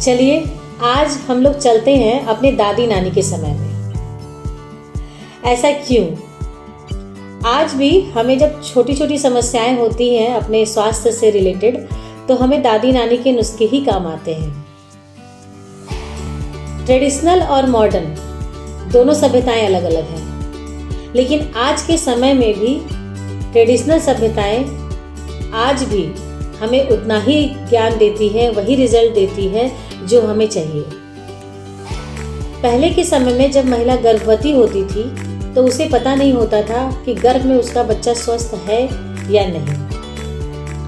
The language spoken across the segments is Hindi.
चलिए आज हम लोग चलते हैं अपने दादी नानी के समय में। ऐसा क्यों? आज भी हमें जब छोटी छोटी समस्याएं होती हैं अपने स्वास्थ्य से रिलेटेड, तो हमें दादी नानी के नुस्खे ही काम आते हैं। ट्रेडिशनल और मॉडर्न दोनों सभ्यताएं अलग अलग हैं, लेकिन आज के समय में भी ट्रेडिशनल सभ्यताएं आज भी हमें उतना ही ज्ञान देती है, वही रिजल्ट देती है जो हमें चाहिए। पहले के समय में जब महिला गर्भवती होती थी तो उसे पता नहीं होता था कि गर्भ में उसका बच्चा स्वस्थ है या नहीं।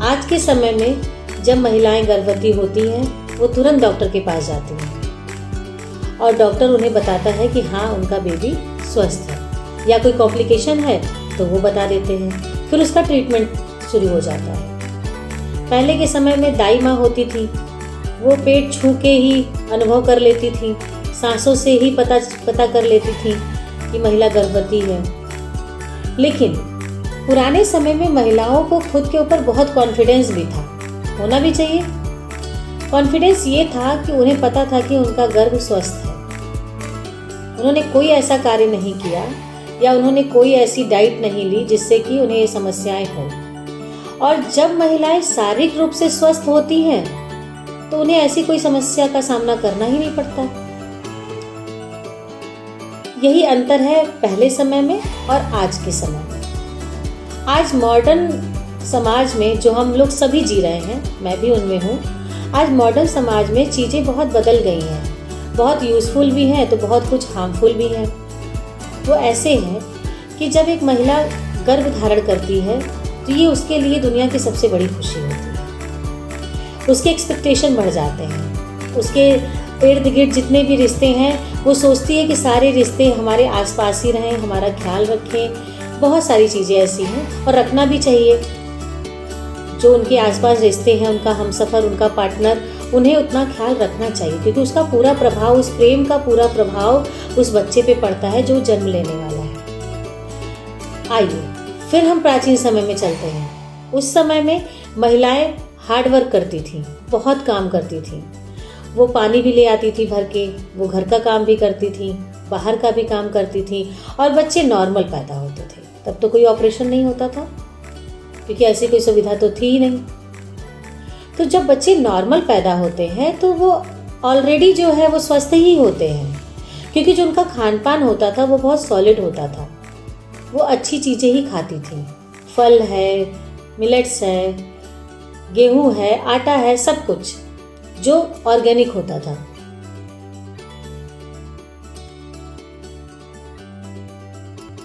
आज के समय में जब महिलाएं गर्भवती होती हैं वो तुरंत डॉक्टर के पास जाती हैं और डॉक्टर उन्हें बताता है कि हाँ, उनका बेबी स्वस्थ है, या कोई कॉम्प्लिकेशन है तो वो बता देते हैं। फिर उसका ट्रीटमेंट शुरू हो जाता है। पहले के समय में दाई माँ होती थी, वो पेट छू के ही अनुभव कर लेती थी, सांसों से ही पता कर लेती थी कि महिला गर्भवती है। लेकिन पुराने समय में महिलाओं को खुद के ऊपर बहुत कॉन्फिडेंस भी था, होना भी चाहिए। कॉन्फिडेंस ये था कि उन्हें पता था कि उनका गर्भ स्वस्थ है। उन्होंने कोई ऐसा कार्य नहीं किया या उन्होंने कोई ऐसी डाइट नहीं ली जिससे कि उन्हें ये समस्याएं हो। और जब महिलाएं शारीरिक रूप से स्वस्थ होती हैं तो उन्हें ऐसी कोई समस्या का सामना करना ही नहीं पड़ता। यही अंतर है पहले समय में और आज के समय में। आज मॉडर्न समाज में जो हम लोग सभी जी रहे हैं, मैं भी उनमें हूँ, आज मॉडर्न समाज में चीज़ें बहुत बदल गई हैं। बहुत यूज़फुल भी हैं तो बहुत कुछ हार्मफुल भी हैं। वो ऐसे हैं कि जब एक महिला गर्भ धारण करती है तो ये उसके लिए दुनिया की सबसे बड़ी खुशी होती है। उसके एक्सपेक्टेशन बढ़ जाते हैं। उसके इर्द गिर्द जितने भी रिश्ते हैं वो सोचती है कि सारे रिश्ते हमारे आसपास ही रहें, हमारा ख्याल रखें। बहुत सारी चीज़ें ऐसी हैं और रखना भी चाहिए। जो उनके आसपास रिश्ते हैं, उनका हमसफ़र, उनका पार्टनर, उन्हें उतना ख्याल रखना चाहिए, क्योंकि उसका पूरा प्रभाव, उस प्रेम का पूरा प्रभाव उस बच्चे पे पड़ता है जो जन्म लेने वाला है। आइए फिर हम प्राचीन समय में चलते हैं। उस समय में महिलाएं हार्ड वर्क करती थीं, बहुत काम करती थीं। वो पानी भी ले आती थी भर के, वो घर का काम भी करती थी, बाहर का भी काम करती थी, और बच्चे नॉर्मल पैदा होते थे। तब तो कोई ऑपरेशन नहीं होता था, क्योंकि ऐसी कोई सुविधा तो थी ही नहीं। तो जब बच्चे नॉर्मल पैदा होते हैं तो वो ऑलरेडी जो है वो स्वस्थ ही होते हैं, क्योंकि जो उनका खान पान होता था वो बहुत सॉलिड होता था। वो अच्छी चीज़ें ही खाती थी। फल है, मिलेट्स है, गेहूँ है, आटा है, सब कुछ जो ऑर्गेनिक होता था।